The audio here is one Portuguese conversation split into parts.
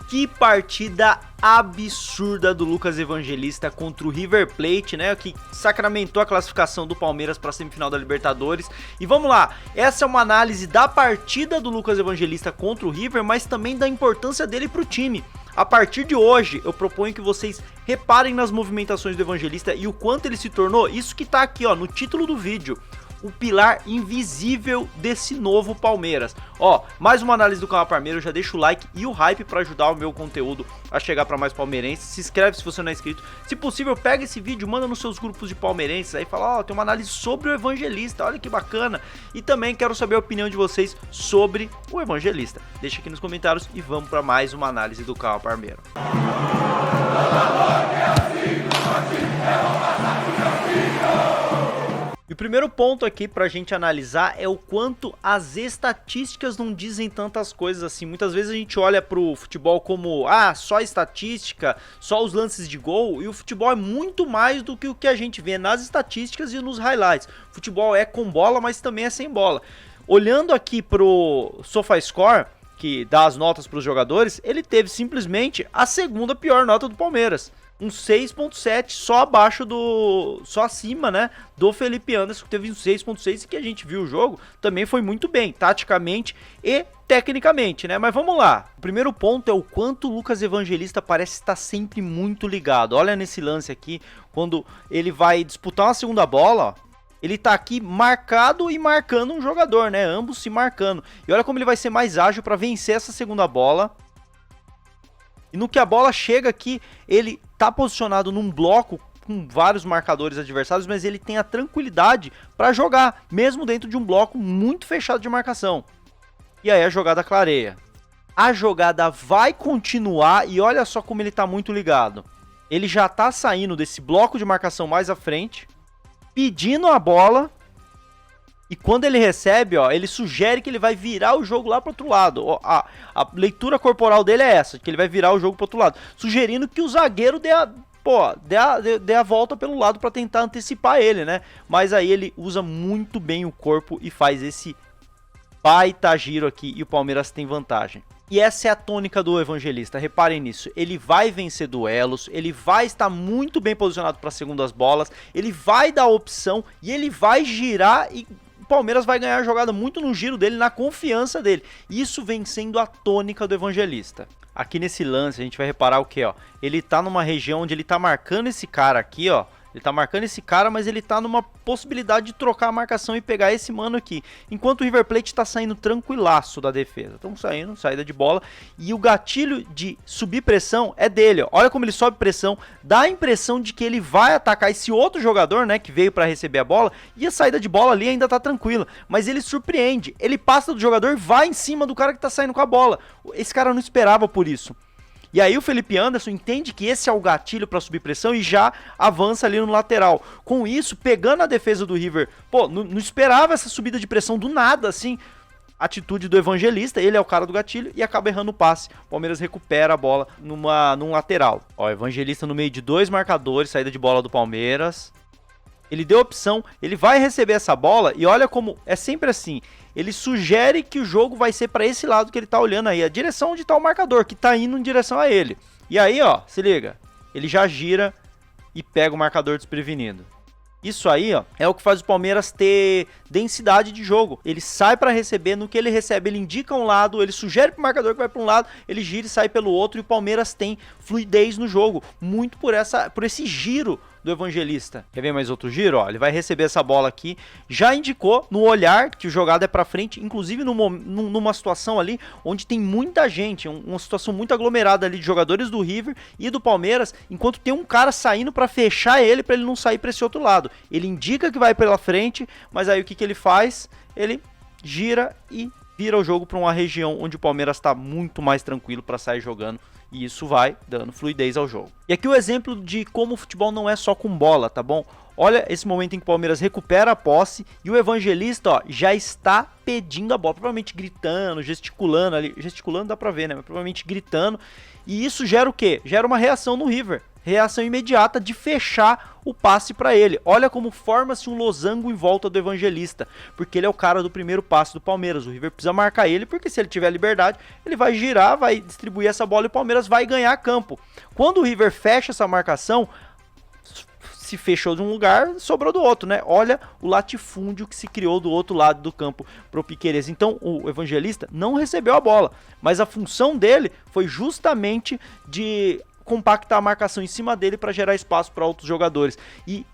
Que partida absurda do Lucas Evangelista contra o River Plate, né, que sacramentou a classificação do Palmeiras para a semifinal da Libertadores. E vamos lá, essa é uma análise da partida do Lucas Evangelista contra o River, mas também da importância dele para o time. A partir de hoje, eu proponho que vocês reparem nas movimentações do Evangelista e o quanto ele se tornou, isso que tá aqui ó, no título do vídeo, o pilar invisível desse novo Palmeiras. Ó, mais uma análise do canal Palmeiras, já deixa o like e o hype para ajudar o meu conteúdo a chegar para mais palmeirenses. Se inscreve se você não é inscrito. Se possível, pega esse vídeo, manda nos seus grupos de palmeirenses aí, fala, ó, tem uma análise sobre o Evangelista, olha que bacana. E também quero saber a opinião de vocês sobre o Evangelista. Deixa aqui nos comentários e vamos para mais uma análise do canal Palmeiras. E o primeiro ponto aqui pra gente analisar é o quanto as estatísticas não dizem tantas coisas assim. Muitas vezes a gente olha pro futebol como, só estatística, só os lances de gol, e o futebol é muito mais do que o que a gente vê nas estatísticas e nos highlights. O futebol é com bola, mas também é sem bola. Olhando aqui pro SofaScore, que dá as notas pros jogadores, ele teve simplesmente a segunda pior nota do Palmeiras. Um 6.7 só acima, né, do Felipe Anderson, que teve um 6.6 e que a gente viu o jogo, também foi muito bem, taticamente e tecnicamente, né, mas vamos lá. O primeiro ponto é o quanto o Lucas Evangelista parece estar sempre muito ligado. Olha nesse lance aqui, quando ele vai disputar uma segunda bola, ó, ele tá aqui marcado e marcando um jogador, né, ambos se marcando. E olha como ele vai ser mais ágil para vencer essa segunda bola. E no que a bola chega aqui, ele tá posicionado num bloco com vários marcadores adversários, mas ele tem a tranquilidade para jogar, mesmo dentro de um bloco muito fechado de marcação. E aí a jogada clareia. A jogada vai continuar e olha só como ele tá muito ligado. Ele já tá saindo desse bloco de marcação mais à frente, pedindo a bola. E quando ele recebe, ó, ele sugere que ele vai virar o jogo lá pro outro lado. Ó, a leitura corporal dele é essa, que ele vai virar o jogo pro outro lado. Sugerindo que o zagueiro dê a volta pelo lado para tentar antecipar ele, né? Mas aí ele usa muito bem o corpo e faz esse baita giro aqui e o Palmeiras tem vantagem. E essa é a tônica do Evangelista, reparem nisso, ele vai vencer duelos, ele vai estar muito bem posicionado para segundas bolas, ele vai dar opção e ele vai girar e o Palmeiras vai ganhar a jogada muito no giro dele, na confiança dele. Isso vem sendo a tônica do Evangelista. Aqui nesse lance a gente vai reparar o que, ó, ele tá numa região onde ele tá marcando esse cara aqui, ó. Ele tá marcando esse cara, mas ele tá numa possibilidade de trocar a marcação e pegar esse mano aqui. Enquanto o River Plate tá saindo tranquilaço da defesa. Estão saindo, saída de bola. E o gatilho de subir pressão é dele, ó. Olha como ele sobe pressão. Dá a impressão de que ele vai atacar esse outro jogador, né, que veio pra receber a bola. E a saída de bola ali ainda tá tranquila. Mas ele surpreende. Ele passa do jogador e vai em cima do cara que tá saindo com a bola. Esse cara não esperava por isso. E aí o Felipe Anderson entende que esse é o gatilho para subir pressão e já avança ali no lateral. Com isso, pegando a defesa do River, não esperava essa subida de pressão do nada, assim. Atitude do Evangelista, ele é o cara do gatilho e acaba errando o passe. O Palmeiras recupera a bola num lateral. Ó, Evangelista no meio de dois marcadores, saída de bola do Palmeiras. Ele deu opção, ele vai receber essa bola e olha como é sempre assim. Ele sugere que o jogo vai ser para esse lado que ele tá olhando aí, a direção onde tá o marcador, que tá indo em direção a ele. E aí, ó, se liga, ele já gira e pega o marcador desprevenido. Isso aí, ó, é o que faz o Palmeiras ter densidade de jogo. Ele sai para receber, no que ele recebe, ele indica um lado, ele sugere pro marcador que vai para um lado, ele gira e sai pelo outro e o Palmeiras tem fluidez no jogo, muito por esse giro do Evangelista. Quer ver mais outro giro? Ó, ele vai receber essa bola aqui, já indicou no olhar que o jogado é para frente, inclusive numa situação ali onde tem muita gente, uma situação muito aglomerada ali de jogadores do River e do Palmeiras, enquanto tem um cara saindo para fechar ele, para ele não sair para esse outro lado. Ele indica que vai pela frente, mas aí o que ele faz? Ele gira e vira o jogo para uma região onde o Palmeiras está muito mais tranquilo para sair jogando. E isso vai dando fluidez ao jogo. E aqui o exemplo de como o futebol não é só com bola, tá bom? Olha esse momento em que o Palmeiras recupera a posse e o Evangelista, ó, já está pedindo a bola, provavelmente gritando, gesticulando ali. Gesticulando dá pra ver, né? Mas provavelmente gritando. E isso gera o quê? Gera uma reação no River. reação imediata de fechar o passe para ele. Olha como forma-se um losango em volta do Evangelista, porque ele é o cara do primeiro passe do Palmeiras. O River precisa marcar ele, porque se ele tiver liberdade, ele vai girar, vai distribuir essa bola e o Palmeiras vai ganhar campo. Quando o River fecha essa marcação, se fechou de um lugar, sobrou do outro, né? Olha o latifúndio que se criou do outro lado do campo pro Piquerez. Então o Evangelista não recebeu a bola, mas a função dele foi justamente de compactar a marcação em cima dele para gerar espaço para outros jogadores. E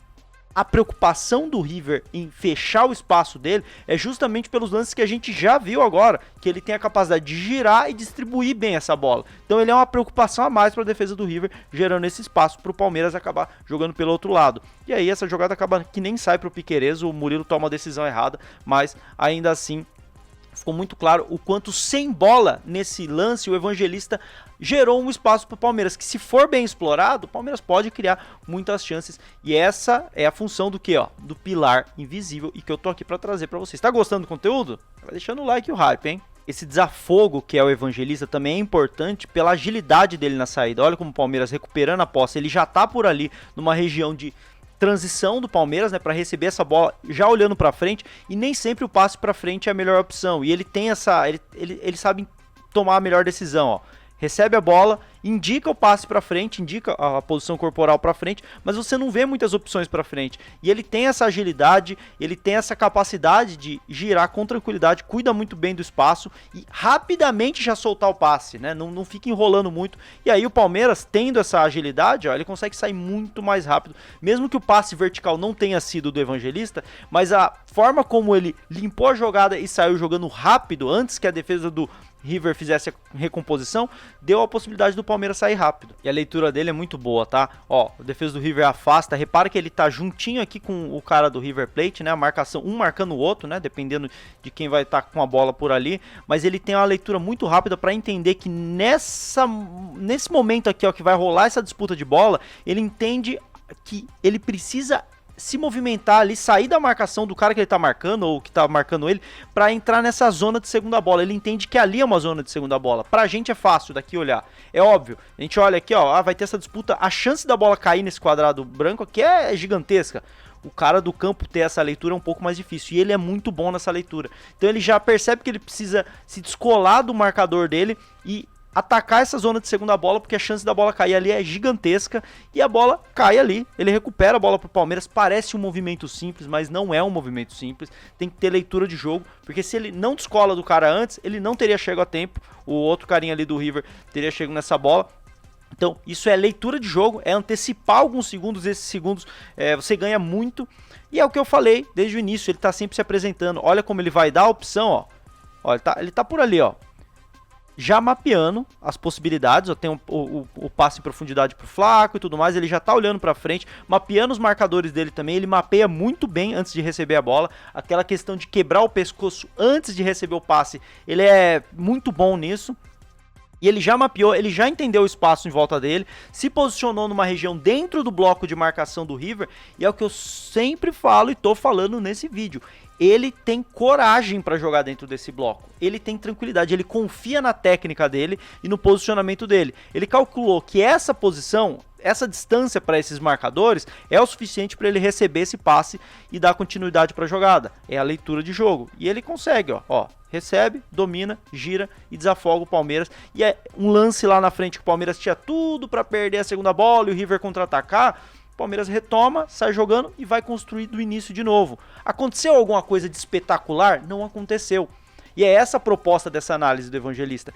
a preocupação do River em fechar o espaço dele é justamente pelos lances que a gente já viu agora, que ele tem a capacidade de girar e distribuir bem essa bola. Então ele é uma preocupação a mais para a defesa do River, gerando esse espaço para o Palmeiras acabar jogando pelo outro lado. E aí essa jogada acaba que nem sai para o Piquerez, o Murilo toma a decisão errada, mas ainda assim ficou muito claro o quanto sem bola nesse lance o Evangelista gerou um espaço para o Palmeiras, que se for bem explorado, o Palmeiras pode criar muitas chances, e essa é a função do que, ó, do pilar invisível, e que eu tô aqui para trazer para vocês. Tá gostando do conteúdo? Vai deixando o like e o hype, hein? Esse desafogo que é o Evangelista também é importante pela agilidade dele na saída. Olha como o Palmeiras recuperando a posse, ele já tá por ali numa região de transição do Palmeiras, né, para receber essa bola já olhando para frente, e nem sempre o passe para frente é a melhor opção, e ele tem essa, ele sabe tomar a melhor decisão, ó. Recebe a bola, indica o passe para frente, indica a posição corporal para frente, mas você não vê muitas opções para frente. E ele tem essa agilidade, ele tem essa capacidade de girar com tranquilidade, cuida muito bem do espaço e rapidamente já soltar o passe, né? Não fica enrolando muito. E aí o Palmeiras, tendo essa agilidade, ó, ele consegue sair muito mais rápido, mesmo que o passe vertical não tenha sido do Evangelista, mas a forma como ele limpou a jogada e saiu jogando rápido antes que a defesa do River fizesse a recomposição, deu a possibilidade do Palmeiras sair rápido. E a leitura dele é muito boa, tá? Ó, a defesa do River afasta, repara que ele tá juntinho aqui com o cara do River Plate, né? A marcação, um marcando o outro, né? Dependendo de quem vai estar com a bola por ali, mas ele tem uma leitura muito rápida para entender que nesse momento aqui, ó, que vai rolar essa disputa de bola, ele entende que ele precisa se movimentar ali, sair da marcação do cara que ele tá marcando, ou que tá marcando ele, pra entrar nessa zona de segunda bola. Ele entende que ali é uma zona de segunda bola. Pra gente é fácil daqui olhar, é óbvio. A gente olha aqui, ó, vai ter essa disputa, a chance da bola cair nesse quadrado branco aqui é gigantesca. O cara do campo ter essa leitura é um pouco mais difícil, e ele é muito bom nessa leitura. Então ele já percebe que ele precisa se descolar do marcador dele e atacar essa zona de segunda bola, porque a chance da bola cair ali é gigantesca, e a bola cai ali, ele recupera a bola pro Palmeiras. Parece um movimento simples, mas não é um movimento simples, tem que ter leitura de jogo, porque se ele não descola do cara antes, ele não teria chego a tempo, o outro carinha ali do River teria chego nessa bola. Então isso é leitura de jogo, é antecipar alguns segundos, esses segundos você ganha muito, e é o que eu falei desde o início, ele tá sempre se apresentando. Olha como ele vai dar a opção, ó, ele tá por ali, ó, já mapeando as possibilidades, ó, tem o passe em profundidade pro Flaco e tudo mais, ele já tá olhando pra frente, mapeando os marcadores dele também, ele mapeia muito bem antes de receber a bola, aquela questão de quebrar o pescoço antes de receber o passe, ele é muito bom nisso. E ele já mapeou, ele já entendeu o espaço em volta dele, se posicionou numa região dentro do bloco de marcação do River, e é o que eu sempre falo e tô falando nesse vídeo. Ele tem coragem para jogar dentro desse bloco, ele tem tranquilidade, ele confia na técnica dele e no posicionamento dele. Ele calculou que essa posição, essa distância para esses marcadores é o suficiente para ele receber esse passe e dar continuidade para a jogada. É a leitura de jogo, e ele consegue, ó, recebe, domina, gira e desafoga o Palmeiras. E é um lance lá na frente que o Palmeiras tinha tudo para perder a segunda bola e o River contra-atacar. O Palmeiras retoma, sai jogando e vai construir do início de novo. Aconteceu alguma coisa de espetacular? Não aconteceu. E é essa a proposta dessa análise do Evangelista.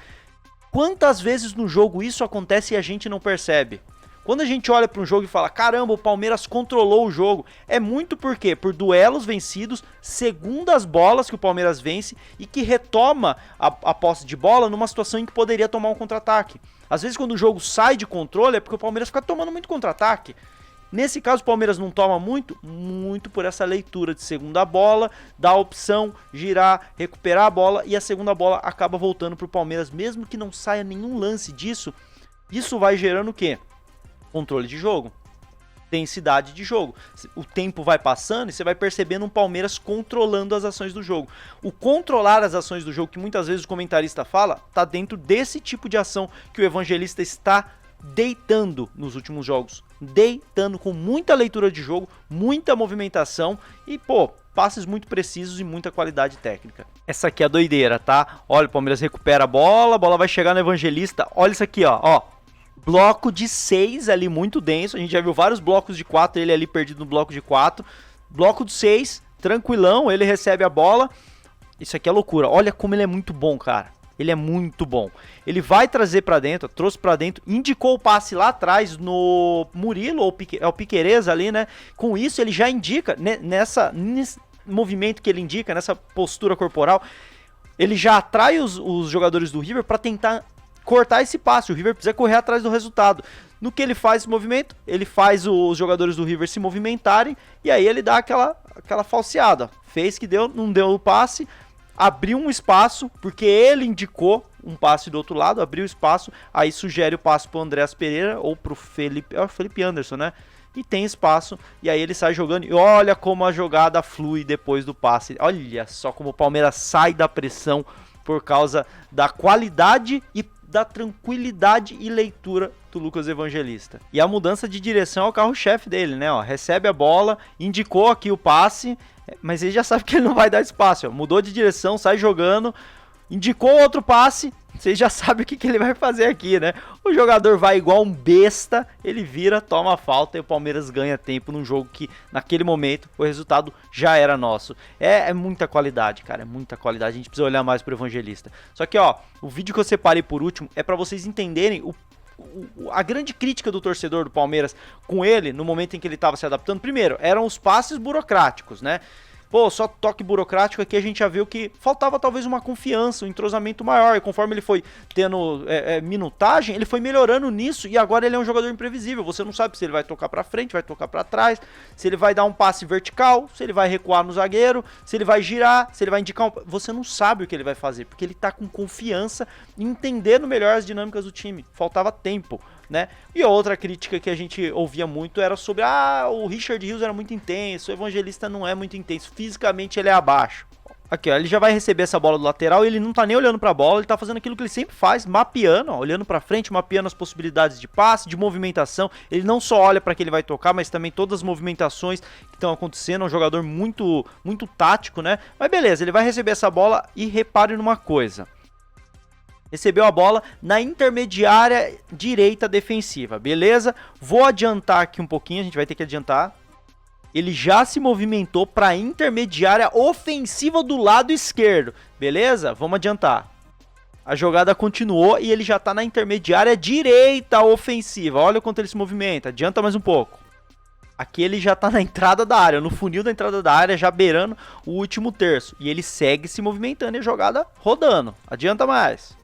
Quantas vezes no jogo isso acontece e a gente não percebe? Quando a gente olha para um jogo e fala, caramba, o Palmeiras controlou o jogo, é muito por quê? Por duelos vencidos, segundas bolas que o Palmeiras vence e que retoma a posse de bola numa situação em que poderia tomar um contra-ataque. Às vezes quando o jogo sai de controle é porque o Palmeiras fica tomando muito contra-ataque. Nesse caso o Palmeiras não toma muito por essa leitura de segunda bola, da opção, girar, recuperar a bola, e a segunda bola acaba voltando para o Palmeiras, mesmo que não saia nenhum lance disso. Isso vai gerando o quê? Controle de jogo, densidade de jogo. O tempo vai passando e você vai percebendo um Palmeiras controlando as ações do jogo. O controlar as ações do jogo, que muitas vezes o comentarista fala, tá dentro desse tipo de ação que o Evangelista está deitando nos últimos jogos, deitando com muita leitura de jogo, muita movimentação e, pô, passes muito precisos e muita qualidade técnica. Essa aqui é a doideira, tá? Olha, o Palmeiras recupera a bola vai chegar no Evangelista, olha isso aqui, ó, bloco de 6 ali, muito denso, a gente já viu vários blocos de 4, ele ali perdido no bloco de 4, bloco de 6, tranquilão, ele recebe a bola, isso aqui é loucura, olha como ele é muito bom, cara. Ele é muito bom. Ele vai trazer pra dentro, trouxe pra dentro, indicou o passe lá atrás no Murilo, ou é o Piquerez ali, né? Com isso ele já indica, nesse movimento que ele indica, nessa postura corporal, ele já atrai os jogadores do River pra tentar cortar esse passe. O River precisa correr atrás do resultado. No que ele faz esse movimento, ele faz os jogadores do River se movimentarem e aí ele dá aquela falseada. Fez que deu, não deu o passe, abriu um espaço, porque ele indicou um passe do outro lado, abriu espaço, aí sugere o passe pro Andreas Pereira ou pro Felipe Anderson, né? E tem espaço, e aí ele sai jogando, e olha como a jogada flui depois do passe. Olha só como o Palmeiras sai da pressão por causa da qualidade e da tranquilidade e leitura do Lucas Evangelista. E a mudança de direção é o carro-chefe dele, né? Ó, recebe a bola, indicou aqui o passe, mas ele já sabe que ele não vai dar espaço. Ó. Mudou de direção, sai jogando, indicou outro passe, você já sabe o que ele vai fazer aqui, né? O jogador vai igual um besta, ele vira, toma a falta e o Palmeiras ganha tempo num jogo que, naquele momento, o resultado já era nosso. É muita qualidade, cara, é muita qualidade. A gente precisa olhar mais pro Evangelista. Só que, ó, o vídeo que eu separei por último é pra vocês entenderem a grande crítica do torcedor do Palmeiras com ele, no momento em que ele estava se adaptando. Primeiro, eram os passes burocráticos, né? Pô, só toque burocrático aqui a gente já viu que faltava talvez uma confiança, um entrosamento maior. E conforme ele foi tendo minutagem, ele foi melhorando nisso e agora ele é um jogador imprevisível. Você não sabe se ele vai tocar pra frente, vai tocar pra trás, se ele vai dar um passe vertical, se ele vai recuar no zagueiro, se ele vai girar, se ele vai indicar você não sabe o que ele vai fazer, porque ele tá com confiança, entendendo melhor as dinâmicas do time. Faltava tempo, né? E outra crítica que a gente ouvia muito era sobre o Richard Rios era muito intenso, o Evangelista não é muito intenso, fisicamente ele é abaixo. Aqui, ó, ele já vai receber essa bola do lateral e ele não tá nem olhando pra bola, ele tá fazendo aquilo que ele sempre faz, mapeando, ó, olhando pra frente, mapeando as possibilidades de passe, de movimentação. Ele não só olha pra que ele vai tocar, mas também todas as movimentações que estão acontecendo. É um jogador muito, muito tático, né? Mas beleza, ele vai receber essa bola e repare numa coisa. Recebeu a bola na intermediária direita defensiva, beleza? Vou adiantar aqui um pouquinho, a gente vai ter que adiantar. Ele já se movimentou para a intermediária ofensiva do lado esquerdo, beleza? Vamos adiantar. A jogada continuou e ele já está na intermediária direita ofensiva. Olha o quanto ele se movimenta, adianta mais um pouco. Aqui ele já está na entrada da área, no funil da entrada da área, já beirando o último terço. E ele segue se movimentando e a jogada rodando, adianta mais.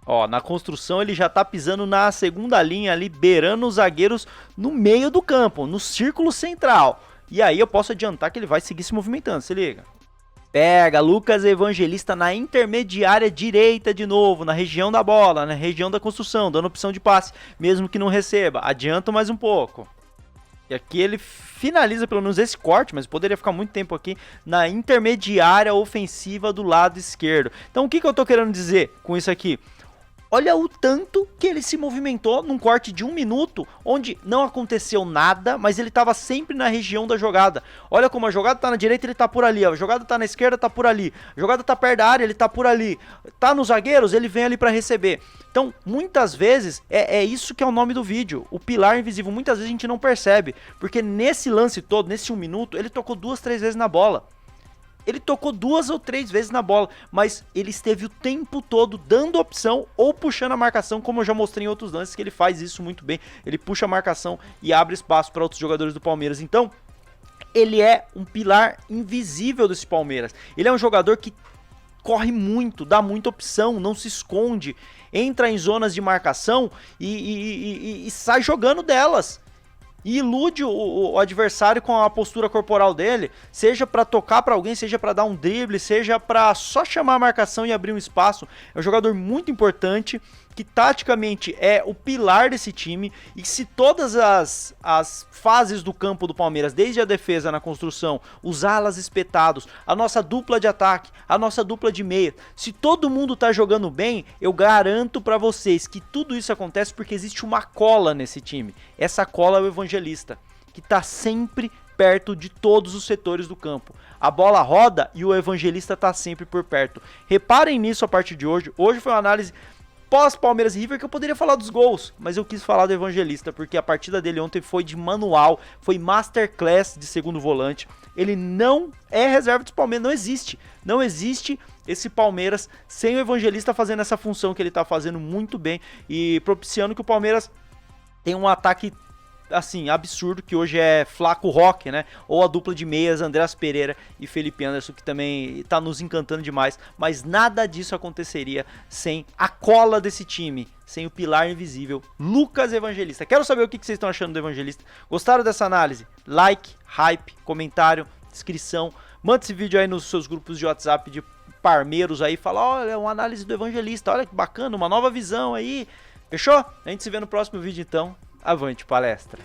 Ó, na construção ele já tá pisando na segunda linha ali, beirando os zagueiros no meio do campo, no círculo central. E aí eu posso adiantar que ele vai seguir se movimentando, se liga. Pega Lucas Evangelista na intermediária direita de novo, na região da bola, na região da construção, dando opção de passe, mesmo que não receba. Adianta mais um pouco. E aqui ele finaliza pelo menos esse corte, mas poderia ficar muito tempo aqui na intermediária ofensiva do lado esquerdo. Então o que eu tô querendo dizer com isso aqui? Olha o tanto que ele se movimentou num corte de 1 minuto, onde não aconteceu nada, mas ele estava sempre na região da jogada. Olha como a jogada está na direita, ele está por ali. A jogada está na esquerda, está por ali. A jogada está perto da área, ele está por ali. Tá nos zagueiros, ele vem ali para receber. Então, muitas vezes, é isso que é o nome do vídeo. O pilar invisível, muitas vezes a gente não percebe. Porque nesse lance todo, nesse 1 minuto, ele tocou 2, 3 vezes na bola. Ele tocou 2 ou 3 vezes na bola, mas ele esteve o tempo todo dando opção ou puxando a marcação, como eu já mostrei em outros lances, que ele faz isso muito bem. Ele puxa a marcação e abre espaço para outros jogadores do Palmeiras. Então, ele é um pilar invisível desse Palmeiras. Ele é um jogador que corre muito, dá muita opção, não se esconde, entra em zonas de marcação e sai jogando delas. E ilude o adversário com a postura corporal dele, seja para tocar para alguém, seja para dar um drible, seja para só chamar a marcação e abrir um espaço. É um jogador muito importante que taticamente é o pilar desse time, e se todas as fases do campo do Palmeiras, desde a defesa na construção, os alas espetados, a nossa dupla de ataque, a nossa dupla de meia, se todo mundo tá jogando bem, eu garanto pra vocês que tudo isso acontece porque existe uma cola nesse time. Essa cola é o Evangelista, que tá sempre perto de todos os setores do campo. A bola roda e o Evangelista tá sempre por perto. Reparem nisso a partir de hoje. Hoje foi uma análise pós-Palmeiras e River, que eu poderia falar dos gols, mas eu quis falar do Evangelista, porque a partida dele ontem foi de manual, foi masterclass de segundo volante. Ele não é reserva dos Palmeiras, não existe esse Palmeiras sem o Evangelista fazendo essa função que ele tá fazendo muito bem e propiciando que o Palmeiras tenha um ataque assim, absurdo, que hoje é Flaco Roque, né? Ou a dupla de meias, Andreas Pereira e Felipe Anderson, que também tá nos encantando demais. Mas nada disso aconteceria sem a cola desse time, sem o pilar invisível, Lucas Evangelista. Quero saber o que vocês estão achando do Evangelista. Gostaram dessa análise? Like, hype, comentário, inscrição. Manda esse vídeo aí nos seus grupos de WhatsApp de parmeiros aí. Fala, olha, uma análise do Evangelista, olha que bacana, uma nova visão aí. Fechou? A gente se vê no próximo vídeo então. Avante palestra!